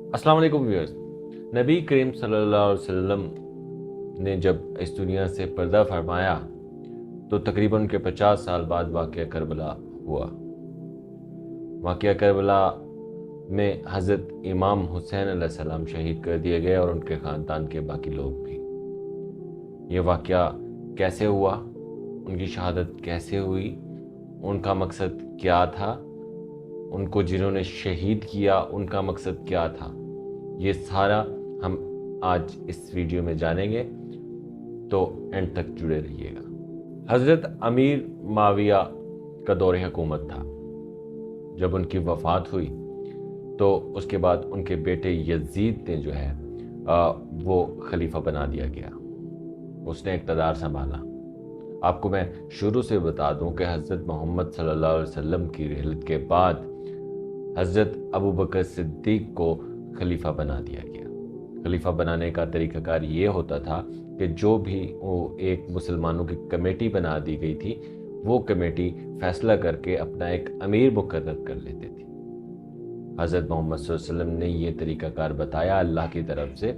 अस्सलाम वालेकुम व्यूअर्स। नबी करीम सल्लल्लाहु अलैहि वसल्लम ने जब इस दुनिया से पर्दा फरमाया तो तकरीबन के 50 साल बाद वाक़या करबला हुआ। वाक़या करबला में हज़रत इमाम हुसैन अलैहिस्सलाम शहीद कर दिए गए और उनके ख़ानदान के बाकी लोग भी। ये वाक़या कैसे हुआ, उनकी शहादत कैसे हुई, उनका मकसद क्या था, उनको जिन्होंने शहीद किया उनका मकसद क्या था, ये सारा हम आज इस वीडियो में जानेंगे, तो एंड तक जुड़े रहिएगा। हज़रत अमीर माविया का दौर हुकूमत था। जब उनकी वफ़ात हुई तो उसके बाद उनके बेटे यजीद ने जो है वो खलीफा बना दिया गया। उसने इक़्तिदार संभाला। आपको मैं शुरू से बता दूं कि हज़रत मोहम्मद सल्लल्लाहु अलैहि वसल्लम की रिहलत के बाद हज़रत अबू बकर सिद्दीक़ को खलीफा बना दिया गया। खलीफा बनाने का तरीक़ाकार ये होता था कि जो भी वो एक मुसलमानों की कमेटी बना दी गई थी, वो कमेटी फैसला करके अपना एक अमीर मुकर्रर कर लेती थी। हज़रत मोहम्मद सल्लल्लाहु अलैहि वसल्लम ने ये तरीक़ाकार बताया अल्लाह की तरफ से,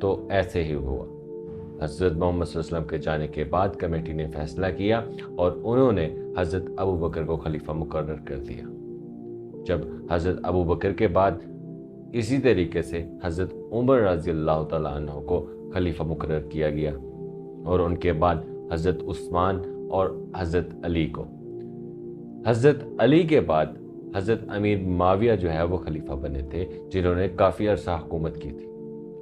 तो ऐसे ही हुआ। हज़रत मोहम्मद सल्लल्लाहु अलैहि वसल्लम के जाने के बाद कमेटी ने फैसला किया और उन्होंने हज़रत अबू बकर को खलीफा मुकर्रर कर दिया। जब हज़रत अबू बकर के बाद इसी तरीके से हज़रत उमर रज़ी अल्लाह तआला अन्हु को खलीफा मुकर्रर किया गया और उनके बाद हज़रत उस्मान और हज़रत अली को। हज़रत अली के बाद हज़रत अमीर माविया जो है वो खलीफा बने थे, जिन्होंने काफ़ी अरसा हुकूमत की थी।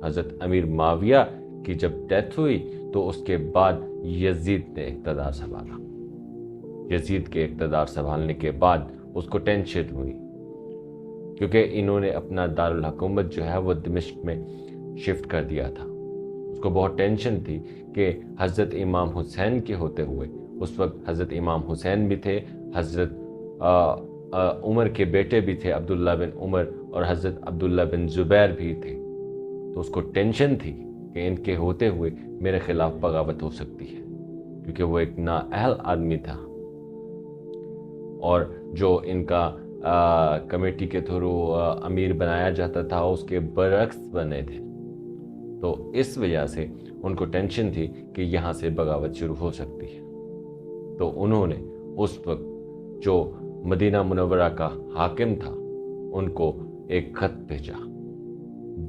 हज़रत अमीर माविया की जब डेथ हुई तो उसके बाद यजीद ने इक़्तिदार संभाला। यजीद के इक़्तिदार संभालने के बाद उसको टेंशन हुई, क्योंकि इन्होंने अपना दारुल हुकूमत जो है वो दिमश्क में शिफ्ट कर दिया था। उसको बहुत टेंशन थी कि हज़रत इमाम हुसैन के होते हुए, उस वक्त हज़रत इमाम हुसैन भी थे, हज़रत उमर के बेटे भी थे अब्दुल्ला बिन उमर, और हज़रत अब्दुल्ला बिन ज़ुबैर भी थे। तो उसको टेंशन थी कि इनके होते हुए मेरे खिलाफ बगावत हो सकती है, क्योंकि वो एक नाअहल आदमी था और जो इनका कमेटी के थ्रू अमीर बनाया जाता था उसके बरक्स बने थे। तो इस वजह से उनको टेंशन थी कि यहाँ से बगावत शुरू हो सकती है। तो उन्होंने उस वक्त जो मदीना मुनव्वरा का हाकिम था उनको एक खत भेजा।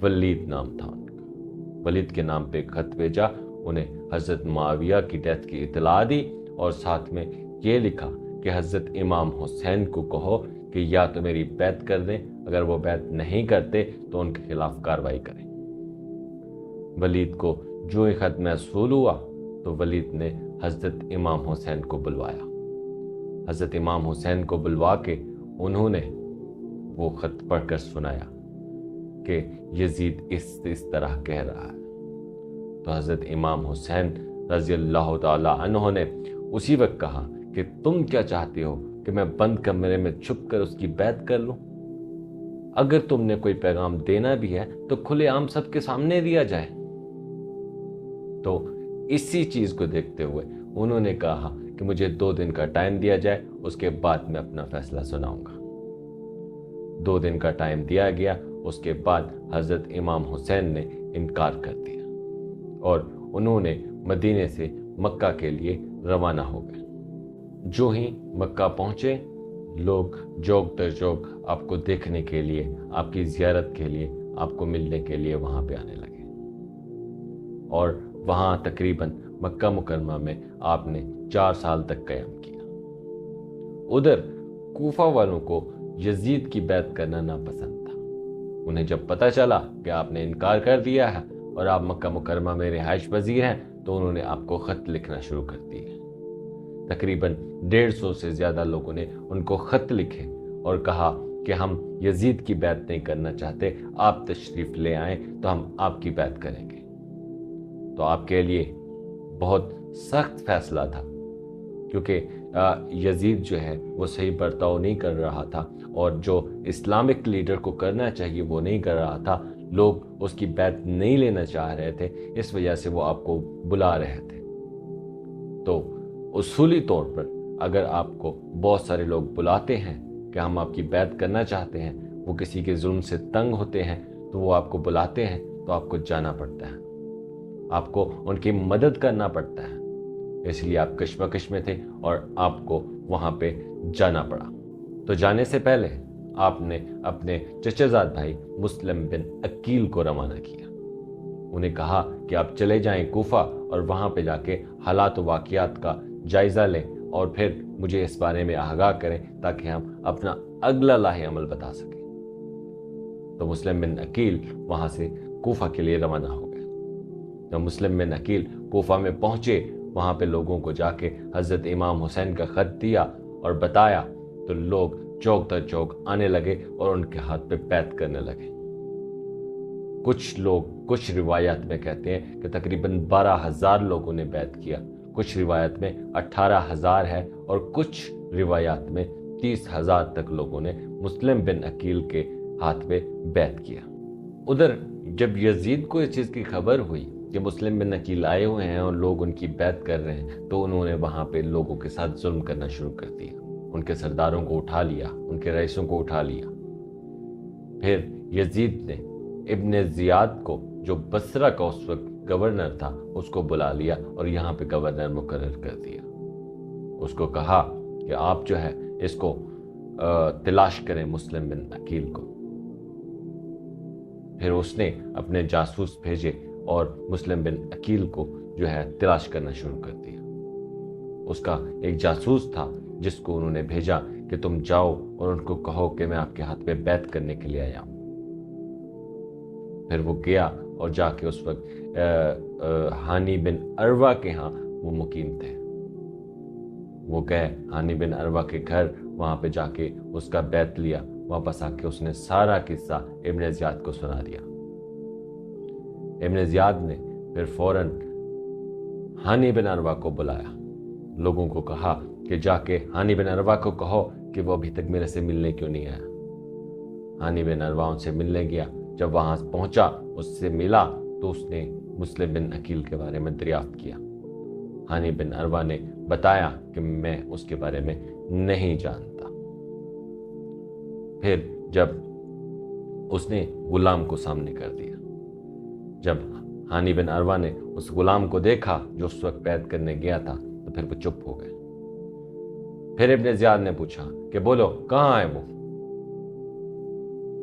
वलीद नाम था उनका। वलीद के नाम पे एक खत भेजा, उन्हें हज़रत माविया की डेथ की इतला दी और साथ में ये लिखा कि हज़रत इमाम हुसैन को कहो कि या तो मेरी बैत कर दें, अगर वो बैत नहीं करते तो उनके खिलाफ कार्रवाई करें। वलीद को जो एक खत महसूल हुआ तो वलीद ने हज़रत इमाम हुसैन को बुलवाया। हज़रत इमाम हुसैन को बुलवा के उन्होंने वो खत पढ़कर सुनाया कि यजीद इस तरह कह रहा है। तो हज़रत इमाम हुसैन रज़ी अल्लाह तआला अन्हु ने उसी वक्त कहा कि तुम क्या चाहते हो कि मैं बंद कमरे में छुप कर उसकी बैत कर लूं? अगर तुमने कोई पैगाम देना भी है तो खुलेआम सबके सामने दिया जाए। तो इसी चीज को देखते हुए उन्होंने कहा कि मुझे 2 दिन का टाइम दिया जाए, उसके बाद मैं अपना फैसला सुनाऊंगा। 2 दिन का टाइम दिया गया। उसके बाद हज़रत इमाम हुसैन ने इनकार कर दिया और उन्होंने मदीने से मक्का के लिए रवाना हो गए। जो ही मक्का पहुंचे, लोग जोग दर जोग आपको देखने के लिए, आपकी ज़ियारत के लिए, आपको मिलने के लिए वहां पे आने लगे। और वहां तकरीबन मक्का मुकरमा में आपने 4 साल तक क़याम किया। उधर कूफा वालों को यजीद की बैत करना नापसंद था। उन्हें जब पता चला कि आपने इनकार कर दिया है और आप मक्का मुकरमा में रिहाइश पजीर हैं, तो उन्होंने आपको ख़त लिखना शुरू कर दिए। तकरीबन 150 से ज़्यादा लोगों ने उनको ख़त लिखे और कहा कि हम यजीद की बैत नहीं करना चाहते, आप तशरीफ़ ले आएँ तो हम आपकी बैत करेंगे। तो आपके लिए बहुत सख्त फैसला था, क्योंकि यजीद जो है वो सही बर्ताव नहीं कर रहा था और जो इस्लामिक लीडर को करना चाहिए वो नहीं कर रहा था। लोग उसकी बैत नहीं लेना चाह रहे थे, इस वजह से वो आपको बुला रहे थे। तो उसूली तौर पर अगर आपको बहुत सारे लोग बुलाते हैं कि हम आपकी बैत करना चाहते हैं, वो किसी के जुल्म से तंग होते हैं, تو وہ آپ کو بلاتے ہیں تو آپ کو جانا پڑتا ہے، آپ کو ان کی مدد کرنا پڑتا ہے، اس لیے آپ کشمکش میں تھے اور آپ کو وہاں پہ جانا پڑا۔ تو جانے سے پہلے آپ نے اپنے چچا زاد بھائی مسلم بن عقیل کو روانہ کیا، انہیں کہا کہ آپ چلے جائیں کوفہ اور وہاں پہ جا کے حالات و واقعات کا جائزہ لیں اور پھر مجھے اس بارے میں آگاہ کریں تاکہ ہم اپنا اگلا لاہ عمل بتا سکیں۔ تو مسلم بن عقیل وہاں سے کوفہ کے لیے روانہ ہو گئے۔ جب مسلم بن عقیل کوفہ میں پہنچے، وہاں پہ لوگوں کو جا کے حضرت امام حسین کا خط دیا اور بتایا، تو لوگ چوک در چوک آنے لگے اور ان کے ہاتھ پہ بیعت کرنے لگے۔ کچھ لوگ کچھ روایات میں کہتے ہیں کہ تقریباً 12,000 لوگوں نے بیعت کیا، کچھ روایت میں 18,000 ہے اور کچھ روایات میں 30,000 تک لوگوں نے مسلم بن عقیل کے ہاتھ پہ بیعت کیا۔ ادھر جب یزید کو اس چیز کی خبر ہوئی کہ مسلم بن عقیل آئے ہوئے ہیں اور لوگ ان کی بیعت کر رہے ہیں، تو انہوں نے وہاں پہ لوگوں کے ساتھ ظلم کرنا شروع کر دیا، ان کے سرداروں کو اٹھا لیا، ان کے رئیسوں کو اٹھا لیا۔ پھر یزید نے ابن زیاد کو، جو بصرہ کا اس وقت گورنر تھا، اس کو بلا لیا اور یہاں پہ گورنر مقرر کر دیا۔ اس کو کہا کہ آپ جو ہے اس کو تلاش کریں مسلم بن عقیل کو۔ پھر اس نے اپنے جاسوس بھیجے اور مسلم بن عقیل کو جو ہے تلاش کرنا شروع کر دیا۔ اس کا ایک جاسوس تھا جس کو انہوں نے بھیجا کہ تم جاؤ اور ان کو کہو کہ میں آپ کے ہاتھ پہ بیعت کرنے کے لیے آیا ہوں۔ پھر وہ گیا اور جا کے اس وقت ہانی بن عروہ کے ہاں وہ مقیم تھے۔ وہ گئے ہانی بن عروہ کے گھر، وہاں پہ جا کے اس کا بیعت لیا، واپس آ کے اس نے سارا قصہ ابن زیاد کو سنا دیا۔ ابن زیاد نے پھر فوراً ہانی بن عروہ کو بلایا، لوگوں کو کہا کہ جا کے ہانی بن عروہ کو کہو کہ وہ ابھی تک میرے سے ملنے کیوں نہیں آیا۔ ہانی بن عروہ ان سے ملنے گیا، جب وہاں پہنچا اس سے ملا تو اس نے مسلم بن عقیل کے بارے میں دریافت کیا۔ ہانی بن عروہ نے بتایا کہ میں اس کے بارے میں نہیں جانتا۔ پھر جب اس نے غلام کو سامنے کر دیا، جب ہانی بن عروہ نے اس غلام کو دیکھا جو اس وقت بیعت کرنے گیا تھا، تو پھر وہ چپ ہو گئے۔ پھر ابن زیاد نے پوچھا کہ بولو کہاں ہے وہ؟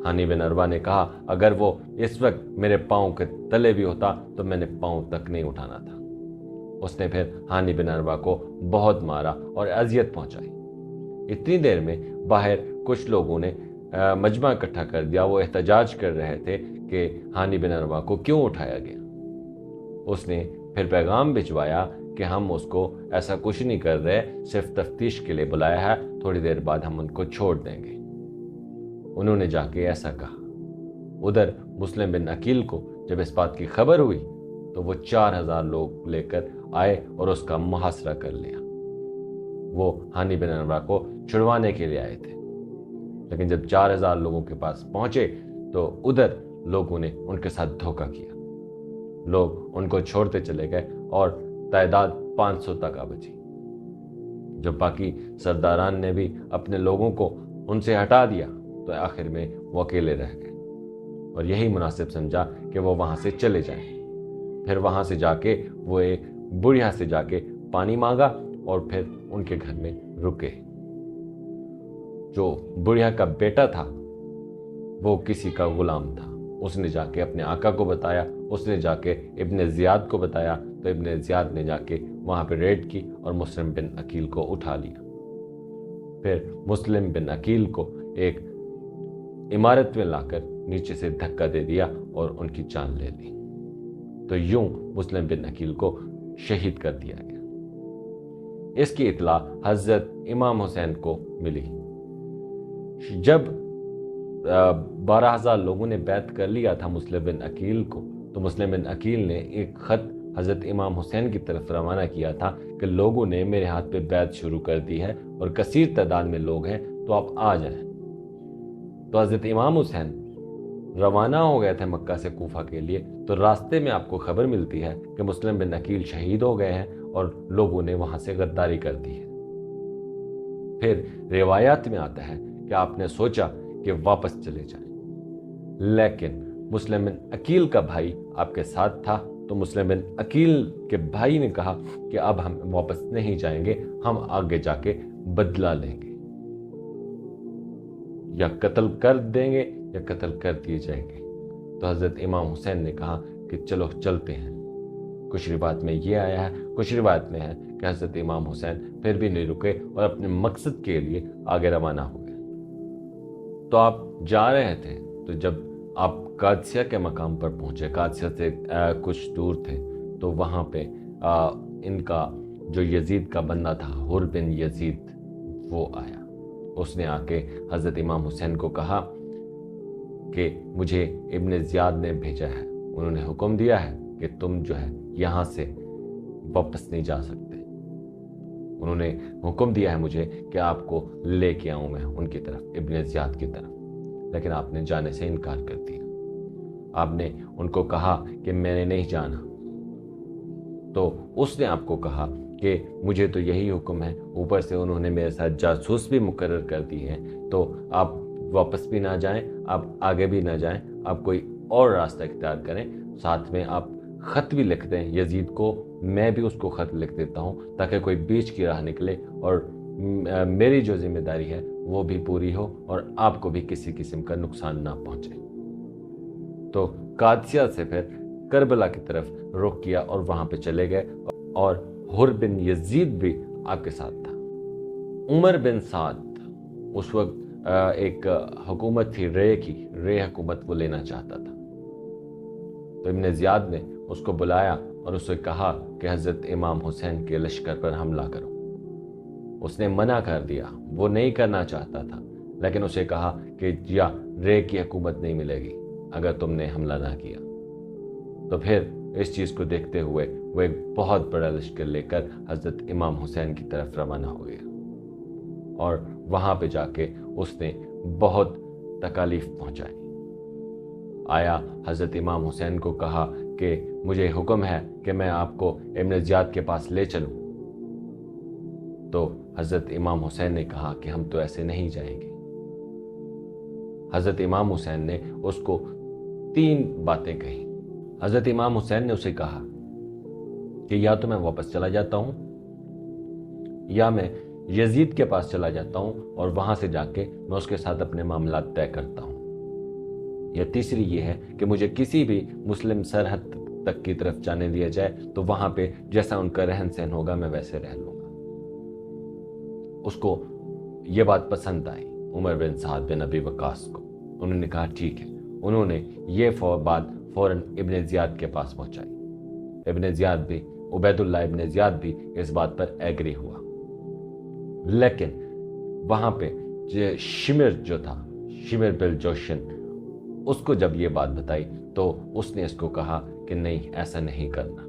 ہانی بن عروہ نے کہا اگر وہ اس وقت میرے پاؤں کے تلے بھی ہوتا تو میں نے پاؤں تک نہیں اٹھانا تھا۔ اس نے پھر ہانی بن عروہ کو بہت مارا اور اذیت پہنچائی۔ اتنی دیر میں باہر کچھ لوگوں نے مجمع اکٹھا کر دیا، وہ احتجاج کر رہے تھے کہ ہانی بن عروہ کو کیوں اٹھایا گیا۔ اس نے پھر پیغام بھجوایا کہ ہم اس کو ایسا کچھ نہیں کر رہے، صرف تفتیش کے لیے بلایا ہے، تھوڑی دیر بعد ہم ان کو چھوڑ دیں گے۔ انہوں نے جا کے ایسا کہا۔ ادھر مسلم بن عقیل کو جب اس بات کی خبر ہوئی تو وہ 4,000 لوگ لے کر آئے اور اس کا محاصرہ کر لیا۔ وہ ہانی بن عروہ کو چھڑوانے کے لیے آئے تھے، لیکن جب 4,000 لوگوں کے پاس پہنچے تو ادھر لوگوں نے ان کے ساتھ دھوکہ کیا، لوگ ان کو چھوڑتے چلے گئے اور تعداد 500 تک آ بچی۔ جب باقی سرداران نے بھی اپنے لوگوں کو ان سے ہٹا دیا تو آخر میں وہ اکیلے رہ گئے اور یہی مناسب سمجھا کہ وہ وہاں سے چلے جائیں۔ پھر وہاں سے جا کے وہ ایک بڑھیا سے جا کے پانی مانگا اور پھر ان کے گھر میں رکے۔ جو بڑھیا کا بیٹا تھا وہ کسی کا غلام تھا، اس نے جا کے اپنے آقا کو بتایا، اس نے جا کے ابن زیاد کو بتایا، تو ابن زیاد نے جا کے وہاں پہ ریڈ کی اور مسلم بن عقیل کو اٹھا لیا۔ پھر مسلم بن عقیل کو ایک عمارت میں لا کر نیچے سے دھکا دے دیا اور ان کی جان لے لی۔ تو یوں مسلم بن عقیل کو شہید کر دیا گیا۔ اس کی اطلاع حضرت امام حسین کو ملی۔ جب 12,000 لوگوں نے بیعت کر لیا تھا مسلم بن عقیل کو، تو مسلم بن عقیل نے ایک خط حضرت امام حسین کی طرف روانہ کیا تھا کہ لوگوں نے میرے ہاتھ پہ بیعت شروع کر دی ہے اور کثیر تعداد میں لوگ ہیں، تو آپ آ جائیں۔ تو حضرت امام حسین روانہ ہو گئے تھے مکہ سے کوفہ کے لیے، تو راستے میں آپ کو خبر ملتی ہے کہ مسلم بن عقیل شہید ہو گئے ہیں اور لوگوں نے وہاں سے غداری کر دی ہے۔ پھر روایات میں آتا ہے کہ آپ نے سوچا کہ واپس چلے جائیں، لیکن मुस्लिम बिन अकील का भाई आपके साथ था, तो मुस्लिम बिन अकील के भाई ने कहा कि अब हम वापस नहीं जाएंगे, हम आगे जाके बदला लेंगे, या कत्ल कर देंगे या कत्ल कर दिए जाएंगे। तो हजरत इमाम हुसैन ने कहा कि चलो चलते हैं। कुछ रिवायत में ये आया है, कुछ रिवायत में है कि हजरत इमाम हुसैन फिर भी नहीं रुके और अपने मकसद के लिए आगे रवाना हो गए। तो आप जा रहे थे, तो जब आप कादसिया के मकाम पर पहुंचे, कादसिया से कुछ दूर थे, तो वहां पे इनका जो यजीद का बंदा था, हुर बिन यजीद, वो आया। उसने आके हजरत इमाम हुसैन को कहा कि मुझे इब्न ज़ियाद ने भेजा है, उन्होंने हुक्म दिया है कि तुम जो है यहाँ से वापस नहीं जा सकते। उन्होंने हुक्म दिया है मुझे कि आपको लेके आऊं मैं उनकी तरफ, इब्न ज़ियाद की तरफ, लेकिन आपने जाने से इनकार कर दिया। आपने उनको कहा कि मैंने नहीं जाना, तो उसने आपको कहा कि मुझे तो यही हुक्म है, ऊपर से उन्होंने मेरे साथ जासूस भी मुकर्रर कर दी है, तो आप वापस भी ना जाएं, आप आगे भी ना जाएं, आप कोई और रास्ता इख्तियार करें, साथ में आप ख़त भी लिख दें यजीद को, मैं भी उसको ख़त लिख देता हूँ ताकि कोई बीच की राह निकले और मेरी जो जिम्मेदारी है वो भी पूरी हो और आपको भी किसी किस्म का नुकसान ना पहुँचे। तो कादसिया से फिर करबला की तरफ रुख किया और वहाँ पे चले गए, और हुर बिन यजीद भी आपके साथ था। उमर बिन साद उस वक्त एक हुकूमत थी रे की, रे हुकूमत वो लेना चाहता था। तो इब्न ज़ियाद ने उसको बुलाया और उससे कहा कि हज़रत इमाम हुसैन के लश्कर पर हमला करो। उसने मना कर दिया, वो नहीं करना चाहता था, लेकिन उसे कहा कि या रे की हुकूमत नहीं मिलेगी अगर तुमने हमला ना किया। तो फिर इस चीज़ को देखते हुए वो एक बहुत बड़ा लश्कर लेकर हज़रत इमाम हुसैन की तरफ रवाना हो गया, और वहाँ पे जाके उसने बहुत तकालीफ पहुँचाई। आया, हज़रत इमाम हुसैन को कहा कि मुझे हुक्म है कि मैं आपको इब्न ज़ियाद के पास ले चलूँ। तो हज़रत इमाम हुसैन ने कहा कि हम तो ऐसे नहीं जाएंगे। हज़रत इमाम हुसैन ने उसको 3 बातें कही। हज़रत इमाम हुसैन ने उसे कहा कि या तो मैं वापस चला जाता हूँ, या मैं यजीद के पास चला जाता हूँ और वहाँ से जाके मैं उसके साथ अपने मामला तय करता हूँ, या तीसरी ये है कि मुझे किसी भी मुस्लिम सरहद तक की तरफ जाने दिया जाए, तो वहाँ पे जैसा उनका रहन सहन होगा मैं वैसे रह लूँगा। उसको ये बात पसंद आई उमर बिन साद बिन अबी वकास को। उन्होंने कहा ठीक है। उन्होंने ये बात फौरन इब्न ज़ियाद के पास पहुंचाई। इब्न ज़ियाद भी, उबैदुल्लाह इब्न ज़ियाद भी इस बात पर एग्री हुआ। लेकिन वहां पे शिमर जो था, शिमर बिल जोशन, उसको जब ये बात बताई तो उसने इसको कहा कि नहीं, ऐसा नहीं करना,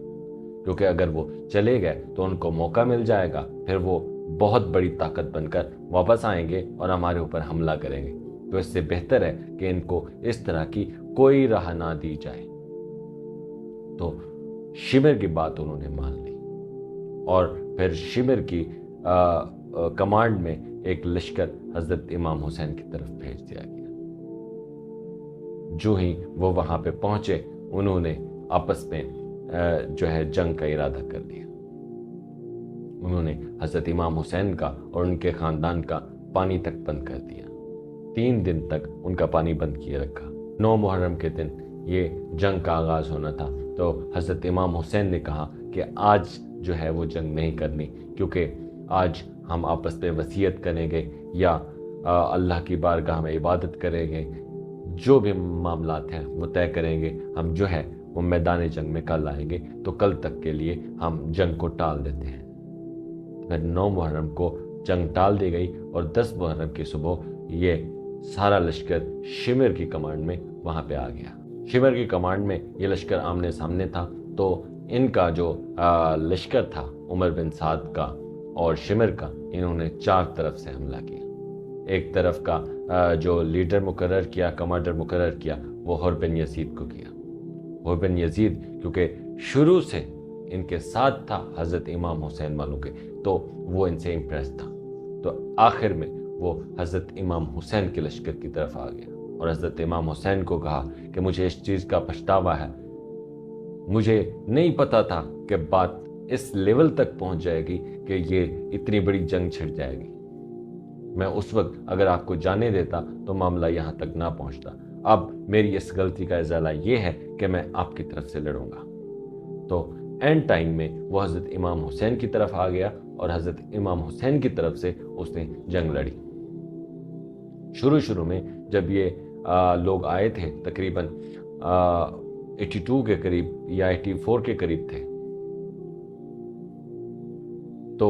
क्योंकि अगर वो चले गए तो उनको मौका मिल जाएगा, फिर वो बहुत बड़ी ताकत बनकर वापस आएंगे और हमारे ऊपर हमला करेंगे। तो इससे बेहतर है कि इनको इस तरह की कोई राह ना दी जाए। तो शिमर की बात उन्होंने मान ली, और फिर शिमर की कमांड में एक लश्कर हजरत इमाम हुसैन की तरफ भेज दिया गया। जो ही वो वहां पे पहुंचे, उन्होंने आपस में जो है जंग का इरादा कर लिया। उन्होंने हजरत इमाम हुसैन का और उनके खानदान का पानी तक बंद कर दिया। 3 दिन तक उनका पानी बंद किए रखा। 9 मुहर्रम के दिन ये जंग का आगाज होना था। तो हजरत इमाम हुसैन ने कहा कि आज जो है वो जंग नहीं करनी, क्योंकि आज हम आपस में वसीयत करेंगे या अल्लाह की बारगाह में इबादत करेंगे, जो भी मामलात हैं वो तय करेंगे। हम जो है वो मैदान जंग में कल आएंगे, तो कल तक के लिए हम जंग को टाल देते हैं। फिर 9 मुहर्रम को जंग टाल दी गई, और 10 मुहर्रम की सुबह ये सारा लश्कर शिमर की कमांड में वहां पे आ गया। शिमर की कमांड में ये लश्कर आमने सामने था। तो इनका जो लश्कर था उमर बिन साद का और शिमर का, इन्होंने 4 तरफ से हमला किया। एक तरफ का जो लीडर मुकर्रर किया, कमांडर मुकर्रर किया, वो हुर बिन यजीद को किया। हुर बिन यजीद क्योंकि शुरू से इनके साथ था हजरत इमाम हुसैन वालों के, तो वो इनसे इम्प्रेस था। तो आखिर में वो हजरत इमाम हुसैन के लश्कर की तरफ आ गया اور حضرت امام حسین کو کہا کہ مجھے اس چیز کا پچھتاوا ہے، مجھے نہیں پتا تھا کہ بات اس لیول تک پہنچ جائے گی کہ یہ اتنی بڑی جنگ چھڑ جائے گی۔ میں اس وقت اگر آپ کو جانے دیتا تو معاملہ یہاں تک نہ پہنچتا۔ اب میری اس غلطی کا ازالہ یہ ہے کہ میں آپ کی طرف سے لڑوں گا۔ تو اینڈ ٹائم میں وہ حضرت امام حسین کی طرف آ گیا اور حضرت امام حسین کی طرف سے اس نے جنگ لڑی۔ شروع میں جب یہ لوگ آئے تھے، تقریباً 82 کے قریب یا 84 کے قریب تھے، تو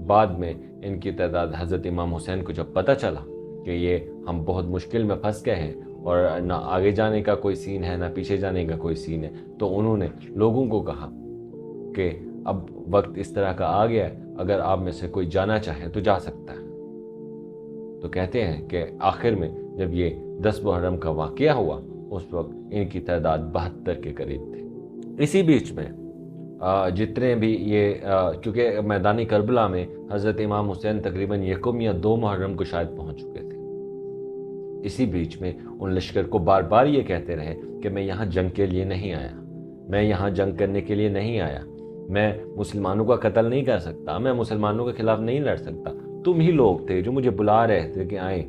بعد میں ان کی تعداد، حضرت امام حسین کو جب پتہ چلا کہ یہ ہم بہت مشکل میں پھنس گئے ہیں اور نہ آگے جانے کا کوئی سین ہے نہ پیچھے جانے کا کوئی سین ہے، تو انہوں نے لوگوں کو کہا کہ اب وقت اس طرح کا آ گیا ہے، اگر آپ میں سے کوئی جانا چاہے تو جا سکتا ہے۔ تو کہتے ہیں کہ آخر میں جب یہ 10 محرم کا واقعہ ہوا، اس وقت ان کی تعداد 72 کے قریب تھی۔ اسی بیچ میں جتنے بھی یہ کیونکہ میدانی کربلا میں حضرت امام حسین تقریباً 1 یا 2 محرم کو شاید پہنچ چکے تھے۔ اسی بیچ میں ان لشکر کو بار بار یہ کہتے رہے کہ میں یہاں جنگ کے لیے نہیں آیا، میں یہاں جنگ کرنے کے لیے نہیں آیا، میں مسلمانوں کا قتل نہیں کر سکتا، میں مسلمانوں کے خلاف نہیں لڑ سکتا، تم ہی لوگ تھے جو مجھے بلا رہے تھے کہ آئیں،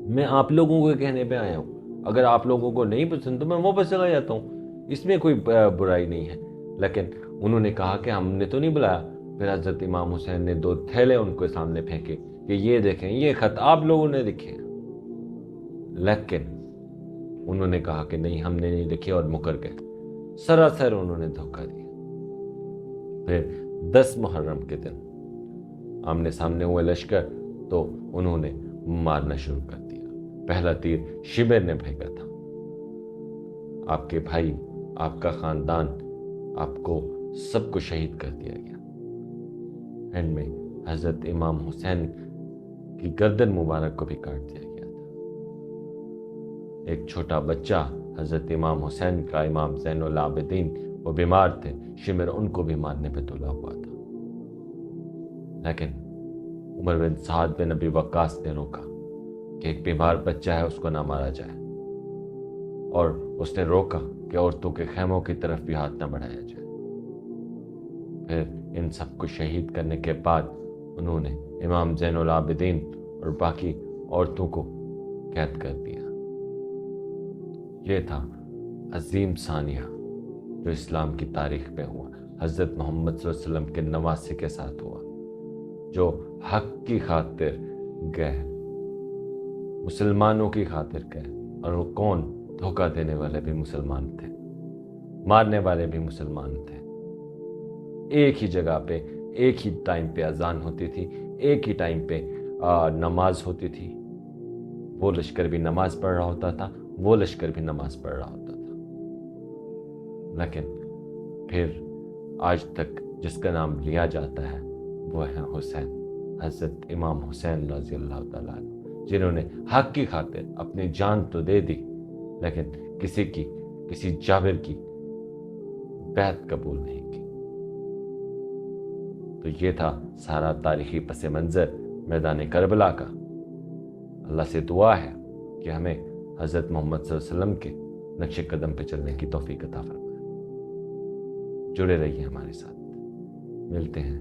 میں آپ لوگوں کے کہنے پہ آیا ہوں، اگر آپ لوگوں کو نہیں پسند تو میں واپس چلا جاتا ہوں، اس میں کوئی برائی نہیں ہے۔ لیکن انہوں نے کہا کہ ہم نے تو نہیں بلایا۔ پھر حضرت امام حسین نے 2 تھیلے ان کے سامنے پھینکے کہ یہ دیکھیں، یہ خط آپ لوگوں نے لکھے، لیکن انہوں نے کہا کہ نہیں، ہم نے نہیں لکھے اور مکر گئے۔ سراسر انہوں نے دھوکہ دیا۔ پھر 10 محرم کے دن آمنے سامنے ہوئے لشکر، تو انہوں نے مارنا شروع کر دیا۔ پہلا تیر شمر نے پھینکا تھا۔ آپ کے بھائی، آپ کا خاندان، آپ کو سب کو شہید کر دیا گیا۔ اینڈ میں حضرت امام حسین کی گردن مبارک کو بھی کاٹ دیا گیا تھا۔ ایک چھوٹا بچہ حضرت امام حسین کا، امام زین العابدین، وہ بیمار تھے، شمر ان کو بھی مارنے پہ تلا ہوا تھا، لیکن عمر بن سعد بن ابی وقاص نے روکا کہ ایک بیمار بچہ ہے، اس کو نہ مارا جائے، اور اس نے روکا کہ عورتوں کے خیموں کی طرف بھی ہاتھ نہ بڑھایا جائے۔ پھر ان سب کو شہید کرنے کے بعد انہوں نے امام زین العابدین اور باقی عورتوں کو قید کر دیا۔ یہ تھا عظیم ثانیہ جو اسلام کی تاریخ میں ہوا، حضرت محمد صلی اللہ علیہ وسلم کے نواسے کے ساتھ ہوا، جو حق کی خاطر گئے، مسلمانوں کی خاطر گئے، اور وہ کون؟ دھوکہ دینے والے بھی مسلمان تھے، مارنے والے بھی مسلمان تھے۔ ایک ہی جگہ پہ، ایک ہی ٹائم پہ اذان ہوتی تھی، ایک ہی ٹائم پہ نماز ہوتی تھی، وہ لشکر بھی نماز پڑھ رہا ہوتا تھا، وہ لشکر بھی نماز پڑھ رہا ہوتا تھا، لیکن پھر آج تک جس کا نام لیا جاتا ہے وہ ہے حسین، حضرت امام حسین رضی اللہ تعالیٰ عنہ، جنہوں نے حق کی خاطر اپنی جان تو دے دی، لیکن کسی جابر کی بیعت قبول نہیں کی۔ تو یہ تھا سارا تاریخی پس منظر میدان کربلا کا۔ اللہ سے دعا ہے کہ ہمیں حضرت محمد صلی اللہ علیہ وسلم کے نقش قدم پہ چلنے کی توفیق عطا فرمائے۔ جڑے رہیے ہمارے ساتھ، ملتے ہیں